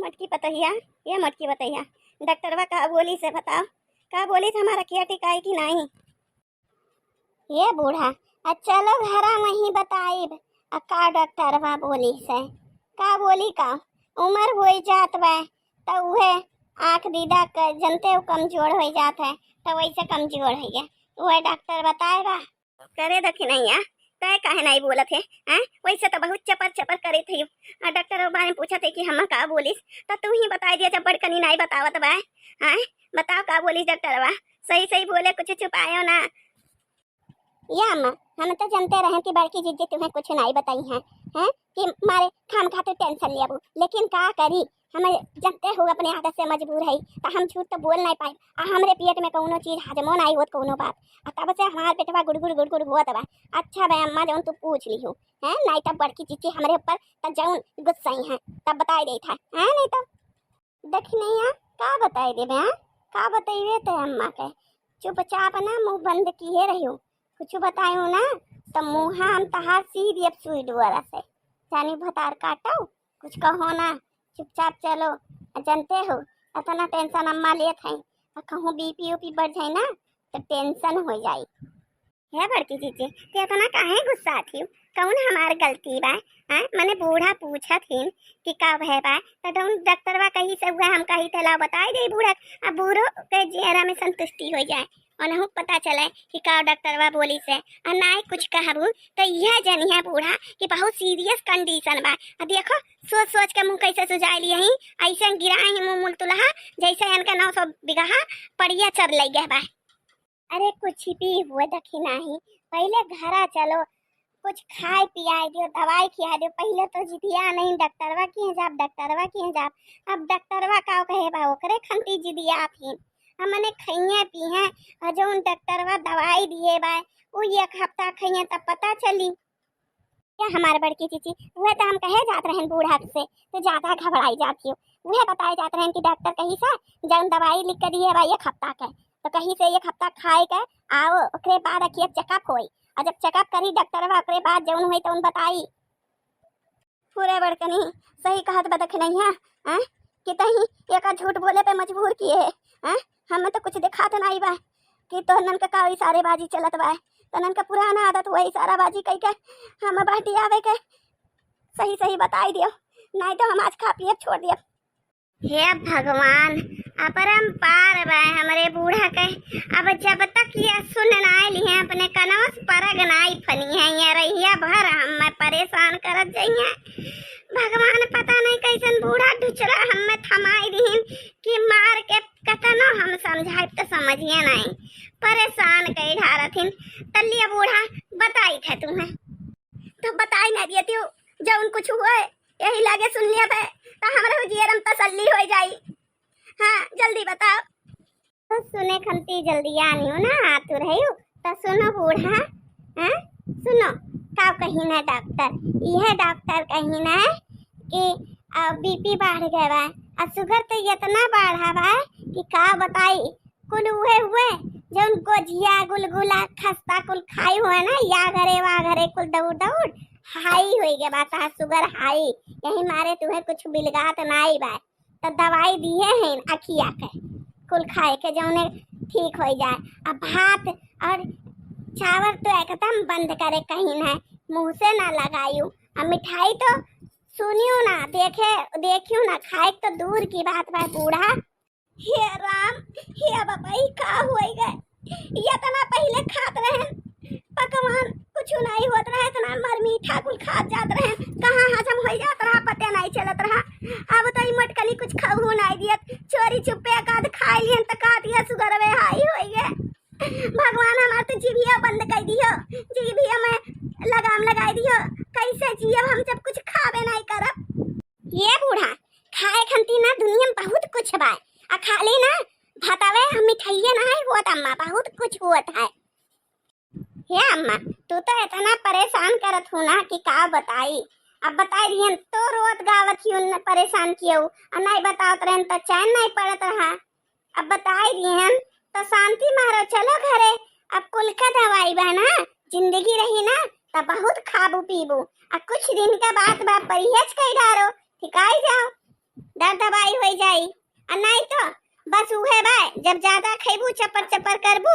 मटकी पतैया, ये मटकी पतैया डॉक्टरवा का बोली से बताओ, का बोली से हमारा किया टिकाई कि नहीं। ये बूढ़ा चलो घरा वहीं बताइब का डॉक्टरवा बोली से का बोली का उम्र हो जात बा तो उहे आँख दीदा कर जनते हो कमजोर हो जात है तो वैसे कमजोर है गया वह डॉक्टर बताएगा करे दखी नहीं है तय काहे नहीं बोलत है हैं वैसे तो बहुत चपर चपर करे थे डॉक्टर बारे में पूछा थे कि हम का बोलिस तो तू ही बता दिया जब बड़कनी नहीं बतावत बा हैं बताओ का बोलिस डॉक्टर बा सही सही बोले कुछ छुपायो ना। या अम्मा हम तो जानते रहे कि बड़की जीजी तुम्हें कुछ नहीं बताई हैं कि मारे खाम खाते टेंशन लिया लेकिन का करी हमें जानते हो अपने आदत से मजबूर है तो हम झूठ तो बोल नहीं पाए हमरे पेट में कोनो चीज हजमो नहीं होत कोनो बात तब से हमार पेटवा गुड़गुड़ गुड़गुड़ होत बा। अच्छा बा अम्मा जौन तू पूछ ली हो हैं नहीं तब बड़की जीजी हमरे ऊपर तब जौन गुस्सा है तब बताई दे था हैं नहीं तो देख नहीं है का बताई दे मैं का बताइए तो अम्मा के चुपचाप ना मुंह बंद किए रहियो कुछ बतायो ना तो मुँह हम तहार सीधी अब सुई दुआरा से जानी भतार काटो कुछ कहो ना चुपचाप चलो जानते हो इतना टेंशन अम्मा लेत है कहूँ बीपी उपी बढ़ जाए ना तो टेंशन हो जाए है बड़की जीजी ते इतना काहे गुस्सा थी कौन हमार गलती बा मैंने बूढ़ा पूछा थी कि का है बा तो डॉक्टरवा कहीं से हुआ हम कहीं तला बताई दे बूढ़ा अब बूढ़ो के चेहरा में संतुष्टि हो जाए और नहीं पता चले कि का डॉक्टरवा बोली से और ना कुछ कहबू तो यह जनिया बूढ़ा कि बहुत सीरियस कंडीशन बा देखो सोच सोच के मुँह कैसे सुझाई लिए ही ऐसे गिराए ही मुँह मुलतुलहा जैसे इनका 900 बीघा पड़िया चर ले गया बा। अरे कुछ भी हुए दखी नहीं पहले घरा चलो कुछ खाए पियाए दियो दवाई खिया दियो पहले तो जिदिया नहीं डॉक्टरवा की जाब अब डॉक्टरवा का कहे बा ओकरे खंती जिदिया थी हमने खइया पी हैं और जो डॉक्टरवा दवाई दिए बा वो एक हफ्ता खइया तब पता चली क्या हमारे बड़की चीची वह तो हम कहे जात रहे बूढ़ा से तो ज्यादा घबराई जाती हो वह बताए जाते रहे कि डॉक्टर कहीं से जब दवाई लिख कर दिए बा एक हफ्ता के तो कहीं से एक हफ्ता खाए के आओ ओकरे बाद रखिए चेकअप होई और जब चेकअप करी डॉक्टरवा ओकरे बाद जौन हुई तो उन बताई पूरे बड़कनी सही कहत बदख नहीं है कि तही एक झूठ बोले पे मजबूर किए हैं हमें तो कुछ दिखा तो नहीं बा कि तो नन का इशारे बाजी चलत बा तो नन का पुराना आदत हुआ इशारा बाजी कई के हम बाटी आवे के सही सही बताई दियो नहीं तो हम आज खा पिए छोड़ दियो। हे भगवान अपरंपार बा हमारे बूढ़ा के अब जब तक ये सुन ना लिए अपने कनौस परग नाई फनी है ये रहिया भर हम परेशान करत जाइए भगवान पता नहीं कैसन बूढ़ा ढुचरा हम थमाई दीन कि मार के कतनो हम समझाए तो समझिए नहीं परेशान कई ढारथिन तलिया बूढ़ा बताई थे तुम्हें तो बताई ना दिए तू जब कुछ हुआ यही लागे सुन लिया था तो हमारे जीरम तसल्ली हो जाई। हाँ जल्दी बताओ तो सुने खंती जल्दी आनी हो ना आतुर है तो सुनो बूढ़ा हाँ सुनो का कहीं ना डॉक्टर यह डॉक्टर कहीं ना कि बीपी बढ़ गया बा और शुगर तो इतना बढ़ा बा कि का बताई कुल हुए जो उनको जिया गुलगुला खस्ता कुल खाई हुआ ना या घरे कुल दौड़ दौड़ हाई हो गया बात शुगर हाई यही मारे तुम्हें कुछ बिलगात नहीं बा तो दवाई दिए हैं अखिया के कुल खाए के जौने ठीक हो जाए अब भात और चावल तो एकदम बंद करे कहीं ना मुंह से ना लगायू और मिठाई तो सुनियो ना देखियो ना खाए तो दूर की बात बा बूढ़ा। हे राम हे बाबा का हो गए ये तना पहले खात रहे पकवान कुछ नहीं होत रहे इतना मर मीठा कुल खात जात रहे कहाँ हजम हो जात रहा पता नहीं चलत रहा अब तो मटकली कुछ खाऊ नहीं दियत चोरी छुपे एकाध खाई लियन तो का दिया शुगर में हाई हो गए भगवान हमार तो जीभिया बंद कर दियो जीभिया में लगाम लगाई दियो कैसे जियब हम जब कुछ खावे नहीं करब। ये बूढ़ा खाए खंती ना दुनिया में बहुत कुछ बा आ खाली ना भतावे हम मिठाइए ना है होत अम्मा बहुत कुछ होत है। हे अम्मा तू तो इतना परेशान करत हो ना कि का बताई अब बताई दियन तो रोत गावत ही परेशान कियो और नहीं बतावत रहन तो चैन नहीं पड़त रहा अब बताई दियन तो शांति मारो चलो घरे अब कुल का दवाई बा ना जिंदगी रही ना तो बहुत खाबू पीबू और कुछ दिन के बाद परहेज कर डारो ठिकाई जाओ दर्द दवाई हो जाई। आ नहीं तो बस उहे बाय, जब ज्यादा खइबू चपर चपर करबू